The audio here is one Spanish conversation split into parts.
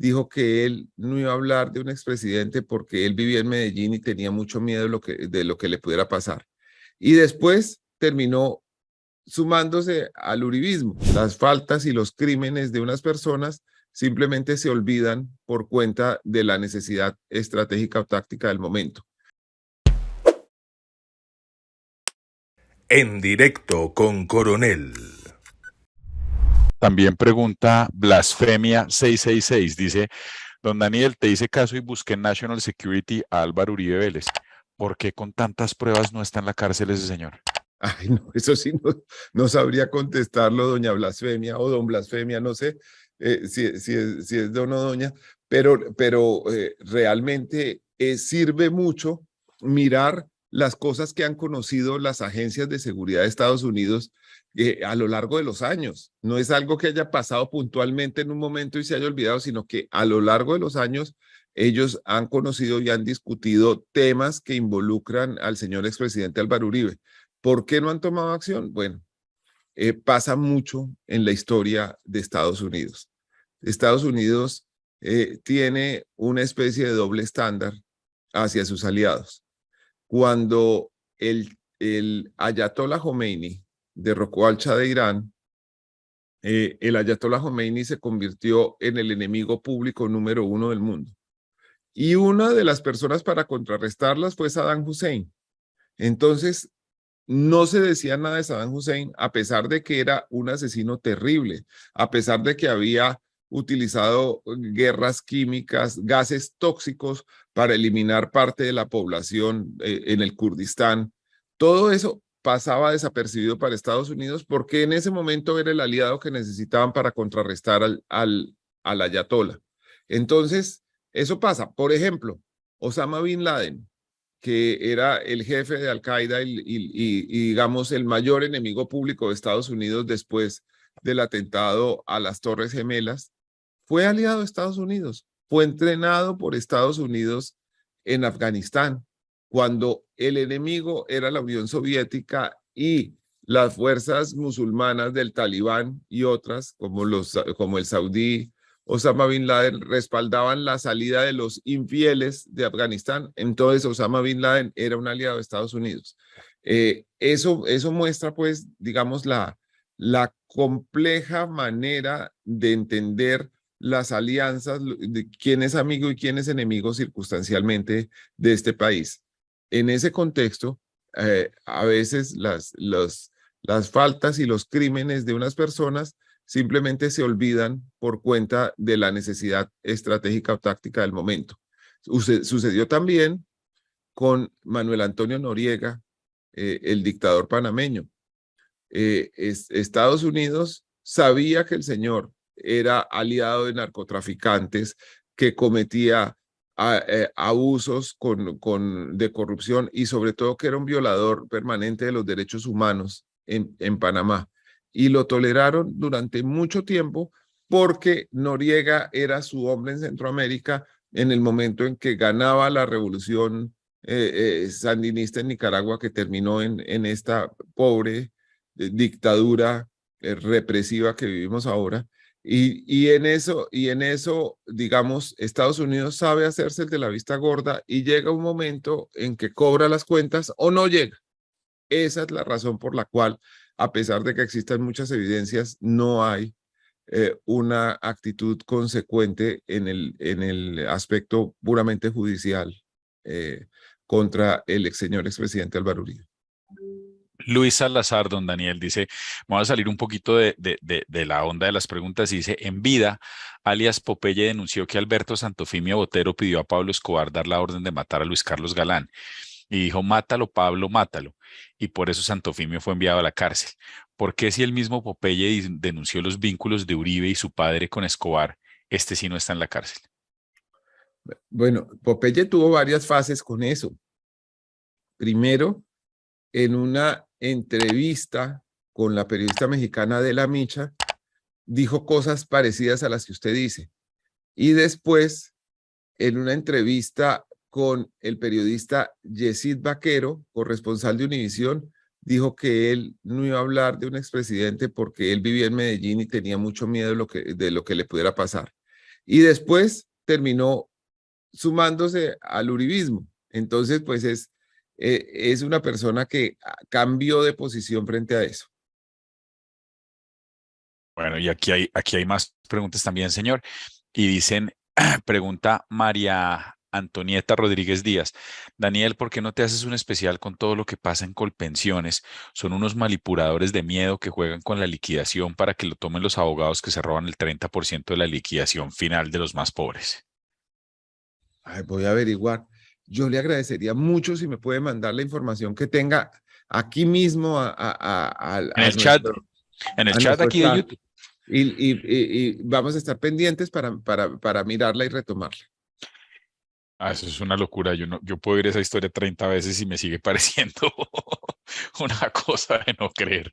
dijo que él no iba a hablar de un expresidente porque él vivía en Medellín y tenía mucho miedo de lo que le pudiera pasar. Y después terminó sumándose al uribismo. Las faltas y los crímenes de unas personas simplemente se olvidan por cuenta de la necesidad estratégica o táctica del momento. En directo con Coronel. También pregunta Blasfemia 666. Dice, don Daniel, te hice caso y busqué en National Security a Álvaro Uribe Vélez. ¿Por qué con tantas pruebas no está en la cárcel ese señor? Ay, no, eso sí no sabría contestarlo, doña Blasfemia o don Blasfemia, no sé si es don o doña, pero realmente sirve mucho mirar las cosas que han conocido las agencias de seguridad de Estados Unidos a lo largo de los años. No es algo que haya pasado puntualmente en un momento y se haya olvidado, sino que a lo largo de los años ellos han conocido y han discutido temas que involucran al señor expresidente Álvaro Uribe. ¿Por qué no han tomado acción? Bueno, pasa mucho en la historia de Estados Unidos. Estados Unidos tiene una especie de doble estándar hacia sus aliados. Cuando el Ayatollah Khomeini derrocó al Shah de Irán, el Ayatollah Khomeini se convirtió en el enemigo público número uno del mundo. Y una de las personas para contrarrestarlas fue Saddam Hussein. Entonces, no se decía nada de Saddam Hussein, a pesar de que era un asesino terrible, a pesar de que había utilizado guerras químicas, gases tóxicos para eliminar parte de la población en el Kurdistán. Todo eso pasaba desapercibido para Estados Unidos porque en ese momento era el aliado que necesitaban para contrarrestar al ayatollah. Entonces, eso pasa. Por ejemplo, Osama Bin Laden, que era el jefe de Al-Qaeda y, digamos, el mayor enemigo público de Estados Unidos después del atentado a las Torres Gemelas, fue aliado de Estados Unidos, fue entrenado por Estados Unidos en Afganistán, cuando el enemigo era la Unión Soviética y las fuerzas musulmanas del Talibán y otras, como el saudí Osama Bin Laden, respaldaban la salida de los infieles de Afganistán. Entonces Osama Bin Laden era un aliado de Estados Unidos. Eso muestra, pues, digamos, la compleja manera de entender las alianzas, de quién es amigo y quién es enemigo circunstancialmente de este país. En ese contexto, a veces las faltas y los crímenes de unas personas simplemente se olvidan por cuenta de la necesidad estratégica o táctica del momento. Sucedió también con Manuel Antonio Noriega, el dictador panameño. Estados Unidos sabía que el señor era aliado de narcotraficantes, que cometía abusos de corrupción y sobre todo que era un violador permanente de los derechos humanos en Panamá. Y lo toleraron durante mucho tiempo porque Noriega era su hombre en Centroamérica en el momento en que ganaba la revolución sandinista en Nicaragua, que terminó en esta pobre dictadura represiva que vivimos ahora. Y en eso, digamos, Estados Unidos sabe hacerse el de la vista gorda y llega un momento en que cobra las cuentas o no llega. Esa es la razón por la cual, a pesar de que existan muchas evidencias, no hay una actitud consecuente en el aspecto puramente judicial contra el señor expresidente Álvaro Uribe. Luis Salazar, don Daniel, dice, vamos a salir un poquito de la onda de las preguntas y dice, en vida, alias Popeye denunció que Alberto Santofimio Botero pidió a Pablo Escobar dar la orden de matar a Luis Carlos Galán y dijo, mátalo, Pablo, mátalo. Y por eso Santofimio fue enviado a la cárcel. ¿Por qué si el mismo Popeye denunció los vínculos de Uribe y su padre con Escobar, este sí no está en la cárcel? Bueno, Popeye tuvo varias fases con eso. Primero, en una entrevista con la periodista mexicana Adela Micha, dijo cosas parecidas a las que usted dice. Y después, en una entrevista con el periodista Yesid Vaquero, corresponsal de Univisión, dijo que él no iba a hablar de un expresidente porque él vivía en Medellín y tenía mucho miedo de lo que le pudiera pasar. y después terminó sumándose al uribismo. Entonces, pues es una persona que cambió de posición frente a eso. Bueno, y aquí hay más preguntas también, señor. Y dicen, pregunta María Antonieta Rodríguez Díaz. Daniel, ¿por qué no te haces un especial con todo lo que pasa en Colpensiones? Son unos manipuladores de miedo que juegan con la liquidación para que lo tomen los abogados que se roban el 30% de la liquidación final de los más pobres. Ay, voy a averiguar. Yo le agradecería mucho si me puede mandar la información que tenga aquí mismo En el chat, en el a chat nuestro aquí de chat. YouTube. Y vamos a estar pendientes para mirarla y retomarla. Ah, eso es una locura. Yo no, yo puedo ir esa historia 30 veces y me sigue pareciendo una cosa de no creer.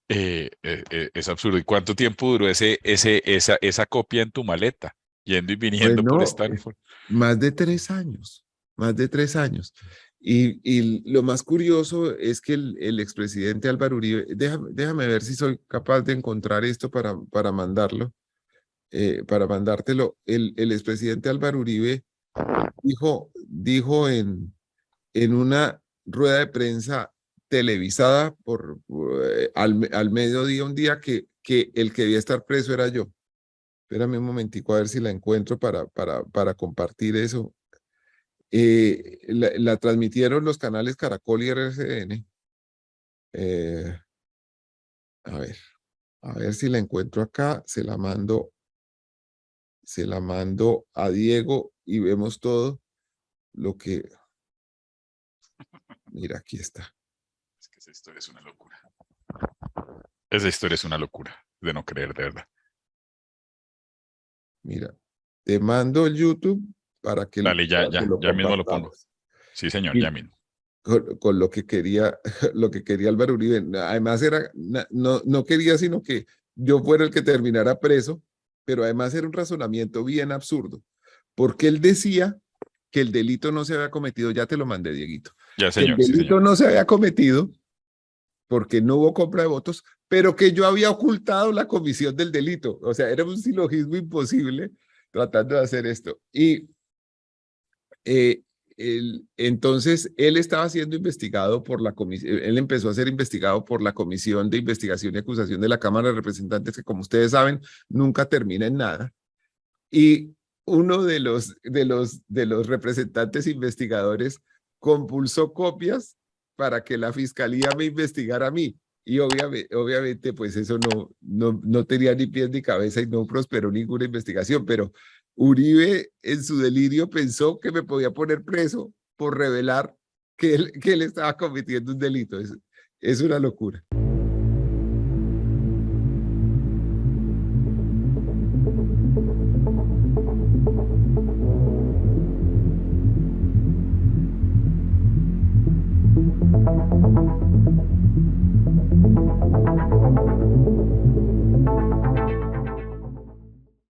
Es absurdo. ¿Y cuánto tiempo duró esa copia en tu maleta? Yendo y viniendo por Bueno, Stanford. más de 3 años, más de 3 años. Y lo más curioso es que el expresidente Álvaro Uribe, déjame ver si soy capaz de encontrar esto para mandarlo, para mandártelo. El expresidente Álvaro Uribe dijo en una rueda de prensa televisada al mediodía, un día que el que debía estar preso era yo. Espérame un momentico a ver si la encuentro para compartir eso. La transmitieron los canales Caracol y RCN. Eh, a ver, a ver si la encuentro acá. Se la mando a Diego y vemos todo lo que... Mira, aquí está. Es que esa historia es una locura. Esa historia es una locura, de no creer, de verdad. Mira, te mando el YouTube Dale, para que lo ya mismo lo pongo. compartamos. Sí, señor, ya Y mismo. con lo que quería, lo que quería Álvaro Uribe. Además no quería sino que yo fuera el que terminara preso, pero además era un razonamiento bien absurdo, porque él decía que el delito no se había cometido, ya te lo mandé, Dieguito, Ya, que el señor, sí, señor. delito no se había cometido porque no hubo compra de votos, pero que yo había ocultado la comisión del delito. O sea, era un silogismo imposible tratando de hacer esto. Y eh, entonces él estaba siendo investigado por la comisión, él empezó a ser investigado por la Comisión de Investigación y Acusación de la Cámara de Representantes, que como ustedes saben, nunca termina en nada. Y uno de los representantes investigadores compulsó copias para que la fiscalía me investigara a mí. Y obviamente, pues eso no tenía ni pies ni cabeza y no prosperó ninguna investigación, pero Uribe en su delirio pensó que me podía poner preso por revelar que él estaba cometiendo un delito. Es una locura.